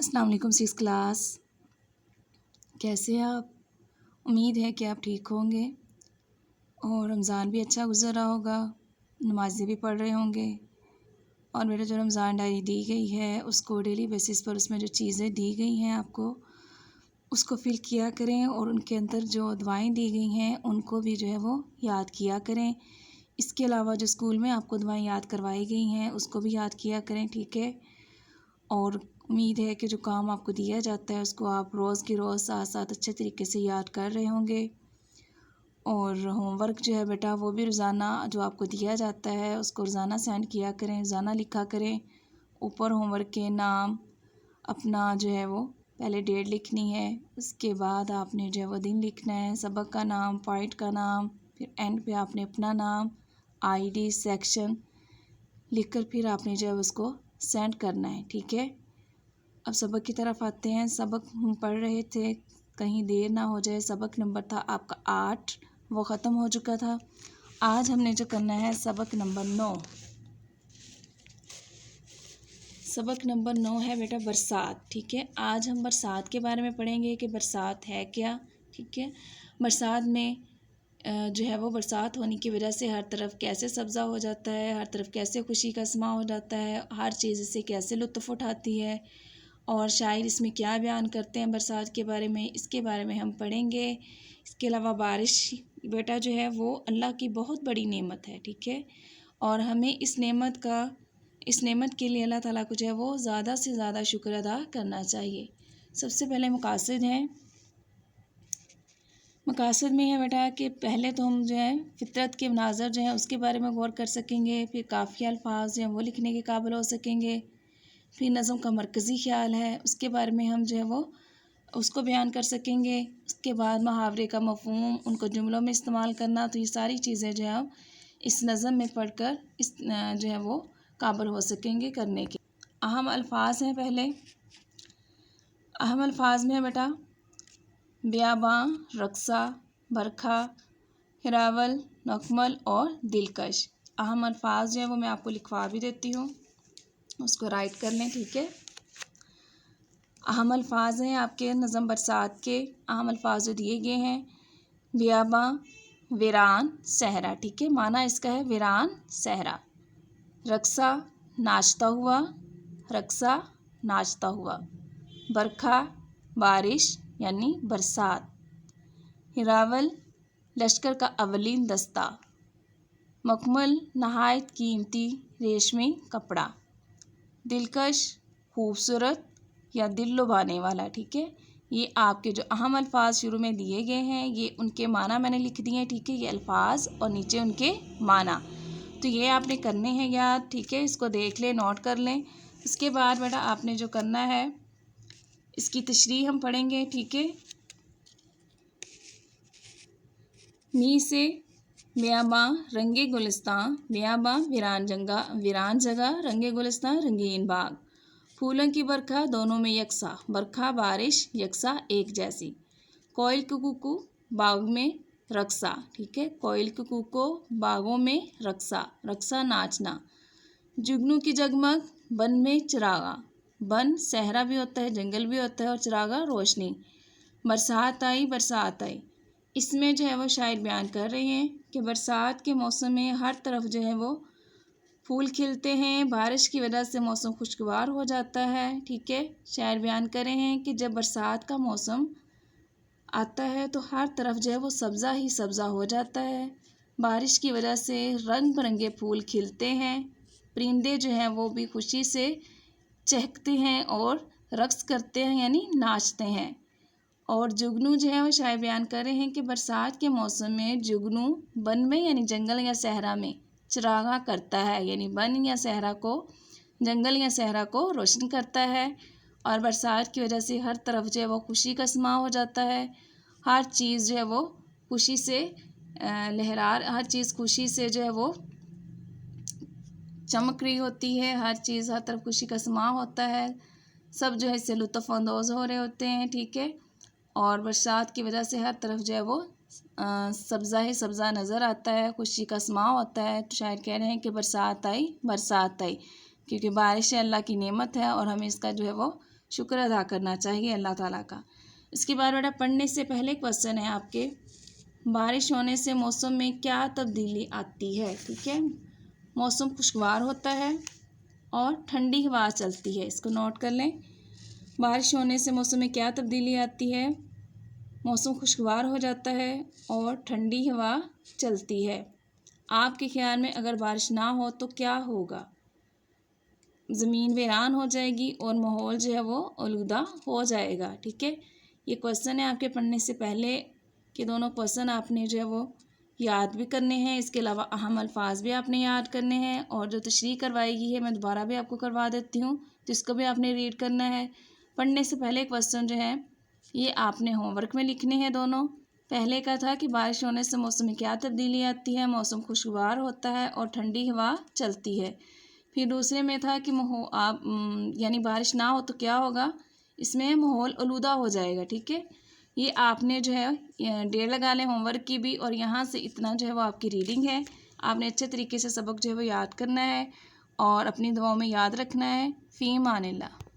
السلام علیکم six class, کیسے ہیں آپ؟ امید ہے کہ آپ ٹھیک ہوں گے اور رمضان بھی اچھا گزر رہا ہوگا، نمازیں بھی پڑھ رہے ہوں گے۔ اور میرا جو رمضان ڈائری دی گئی ہے اس کو ڈیلی بیسس پر اس میں جو چیزیں دی گئی ہیں آپ کو اس کو فل کیا کریں، اور ان کے اندر جو دعائیں دی گئی ہیں ان کو بھی جو ہے وہ یاد کیا کریں۔ اس کے علاوہ جو اسکول میں آپ کو دعائیں یاد کروائی گئی ہیں اس کو بھی یاد کیا کریں، ٹھیک ہے؟ اور امید ہے کہ جو کام آپ کو دیا جاتا ہے اس کو آپ روز کی روز ساتھ ساتھ اچھے طریقے سے یاد کر رہے ہوں گے۔ اور ہوم ورک جو ہے بیٹا وہ بھی روزانہ جو آپ کو دیا جاتا ہے اس کو روزانہ سینڈ کیا کریں، روزانہ لکھا کریں۔ اوپر ہوم ورک کے نام اپنا جو ہے وہ پہلے ڈیٹ لکھنی ہے، اس کے بعد آپ نے جو ہے وہ دن لکھنا ہے، سبق کا نام، پوائنٹ کا نام، پھر اینڈ پہ آپ نے اپنا نام، آئی ڈی، سیکشن لکھ کر پھر آپ نے جو ہے اس کو سینڈ کرنا ہے، ٹھیک ہے؟ اب سبق کی طرف آتے ہیں۔ سبق ہم پڑھ رہے تھے، کہیں دیر نہ ہو جائے۔ سبق نمبر تھا آپ کا 8، وہ ختم ہو چکا تھا۔ آج ہم نے جو کرنا ہے سبق نمبر 9۔ سبق نمبر 9 ہے بیٹا برسات، ٹھیک ہے؟ آج ہم برسات کے بارے میں پڑھیں گے کہ برسات ہے کیا، ٹھیک ہے؟ برسات میں جو ہے وہ برسات ہونے کی وجہ سے ہر طرف کیسے سبزہ ہو جاتا ہے، ہر طرف کیسے خوشی کا سما ہو جاتا ہے، ہر چیز سے کیسے لطف اٹھاتی ہے، اور شاعر اس میں کیا بیان کرتے ہیں برسات کے بارے میں، اس کے بارے میں ہم پڑھیں گے۔ اس کے علاوہ بارش بیٹا جو ہے وہ اللہ کی بہت بڑی نعمت ہے، ٹھیک ہے؟ اور ہمیں اس نعمت کے لیے اللہ تعالیٰ کو جو ہے وہ زیادہ سے زیادہ شکر ادا کرنا چاہیے۔ سب سے پہلے مقاصد ہیں۔ مقاصد میں ہے بیٹا کہ پہلے تو ہم جو ہے فطرت کے مناظر جو ہیں اس کے بارے میں غور کر سکیں گے، پھر قافیہ الفاظ جو ہیں وہ لکھنے کے قابل ہو سکیں گے، پھر نظم کا مرکزی خیال ہے اس کے بارے میں ہم جو ہے وہ اس کو بیان کر سکیں گے۔ اس کے بعد محاورے کا مفہوم، ان کو جملوں میں استعمال کرنا، تو یہ ساری چیزیں جو ہے ہم اس نظم میں پڑھ کر اس جو ہے وہ قابل ہو سکیں گے کرنے کے۔ اہم الفاظ ہیں پہلے۔ اہم الفاظ میں ہے بیٹا بیاباں، رقصہ، برکھا، ہراول، نکمل اور دلکش۔ اہم الفاظ جو ہیں وہ میں آپ کو لکھوا بھی دیتی ہوں، اس کو رائٹ کر لیں، ٹھیک ہے؟ اہم الفاظ ہیں آپ کے نظم برسات کے۔ اہم الفاظ جو دیے گئے ہیں بیاباں، ویران، صحرا، ٹھیک ہے؟ معنی اس کا ہے ویران صحرا۔ رقصہ، ناچتا ہوا، رقصہ ناچتا ہوا۔ برکھا، بارش یعنی برسات۔ ہراول، لشکر کا اولین دستہ۔ مکمل، نہایت قیمتی ریشمی کپڑا۔ دلکش، خوبصورت یا دل لبھانے والا، ٹھیک ہے؟ یہ آپ کے جو اہم الفاظ شروع میں دیے گئے ہیں یہ ان کے معنی میں نے لکھ دیے ہیں، ٹھیک ہے؟ یہ الفاظ اور نیچے ان کے معنی، تو یہ آپ نے کرنے ہیں یاد، ٹھیک ہے؟ اس کو دیکھ لیں، نوٹ کر لیں۔ اس کے بعد بیٹا آپ نے جو کرنا ہے اس کی تشریح ہم پڑھیں گے، ٹھیک ہے؟ می سے بیاباں رنگ گلستاں، بیاباں ویران جگہ، رنگ گلستاں رنگین باغ۔ پھولوں کی برکھا دونوں میں یکساں، برکھا بارش یکساں ایک جیسی۔ کوئل کوکو باغ میں رقصہ، ٹھیک ہے؟ کوئل کوکو باغوں میں رقصہ، رقصہ ناچنا۔ جگنو کی جگمگ، بن میں چراغاں، بن صحرا بھی ہوتا ہے، جنگل بھی ہوتا ہے، اور چراغاں روشنی۔ برسات آئی، برسات آئی، اس میں جو ہے وہ شاعر بیان کر رہے ہیں کہ برسات کے موسم میں ہر طرف جو ہے وہ پھول کھلتے ہیں، بارش کی وجہ سے موسم خوشگوار ہو جاتا ہے، ٹھیک ہے؟ شاعر بیان کر رہے ہیں کہ جب برسات کا موسم آتا ہے تو ہر طرف جو ہے وہ سبزہ ہی سبزہ ہو جاتا ہے، بارش کی وجہ سے رنگ برنگے پھول کھلتے ہیں، پرندے جو ہیں وہ بھی خوشی سے چہکتے ہیں اور رقص کرتے ہیں یعنی ناچتے ہیں۔ اور جگنو جو ہے وہ شاعر بیان کر رہے ہیں کہ برسات کے موسم میں جگنو بن میں یعنی جنگل یا صحرا میں چراغاں کرتا ہے، یعنی بن یا صحرا کو، جنگل یا صحرا کو روشن کرتا ہے، اور برسات کی وجہ سے ہر طرف جو ہے وہ خوشی کا سما ہو جاتا ہے، ہر چیز جو ہے وہ خوشی سے ہر چیز خوشی سے جو ہے وہ چمک رہی ہوتی ہے، ہر چیز ہر طرف خوشی کا سما ہوتا ہے، سب جو ہے اس سے لطف اندوز ہو رہے ہوتے ہیں، ٹھیک ہے؟ اور برسات کی وجہ سے ہر طرف جو ہے وہ سبزہ ہی سبزہ نظر آتا ہے، خوشی کا سما ہوتا ہے، تو شاعر کہہ رہے ہیں کہ برسات آئی، برسات آئی، کیونکہ بارش اللہ کی نعمت ہے اور ہمیں اس کا جو ہے وہ شکر ادا کرنا چاہیے اللہ تعالیٰ کا۔ اس کے بعد بیٹا پڑھنے سے پہلے کویسچن ہے آپ کے، بارش ہونے سے موسم میں کیا تبدیلی آتی ہے؟ ٹھیک ہے، موسم خوشگوار ہوتا ہے اور ٹھنڈی ہوا چلتی ہے، اس کو نوٹ کر لیں۔ بارش ہونے سے موسم میں کیا تبدیلی آتی ہے؟ موسم خوشگوار ہو جاتا ہے اور ٹھنڈی ہوا چلتی ہے۔ آپ کے خیال میں اگر بارش نہ ہو تو کیا ہوگا؟ زمین ویران ہو جائے گی اور ماحول جو ہے وہ آلودہ ہو جائے گا۔ ٹھیک ہے، یہ کویسچن ہے آپ کے پڑھنے سے پہلے کہ دونوں کویسچن آپ نے جو ہے وہ یاد بھی کرنے ہیں، اس کے علاوہ اہم الفاظ بھی آپ نے یاد کرنے ہیں، اور جو تشریح کروائی گئی ہے میں دوبارہ بھی آپ کو کروا دیتی ہوں تو اس کو بھی آپ نے ریڈ کرنا ہے۔ پڑھنے سے پہلے کویسچن جو ہے یہ آپ نے ہوم ورک میں لکھنے ہیں دونوں۔ پہلے کا تھا کہ بارش ہونے سے موسم میں کیا تبدیلی آتی ہے؟ موسم خوشگوار ہوتا ہے اور ٹھنڈی ہوا چلتی ہے۔ پھر دوسرے میں تھا کہ یعنی بارش نہ ہو تو کیا ہوگا؟ اس میں ماحول آلودہ ہو جائے گا۔ ٹھیک ہے، یہ آپ نے جو ہے 1.5 لگا لیں ہوم ورک کی بھی، اور یہاں سے اتنا جو ہے وہ آپ کی ریڈنگ ہے۔ آپ نے اچھے طریقے سے سبق جو ہے وہ یاد کرنا ہے اور اپنی دعاؤں میں یاد رکھنا ہے۔ فی امان اللہ۔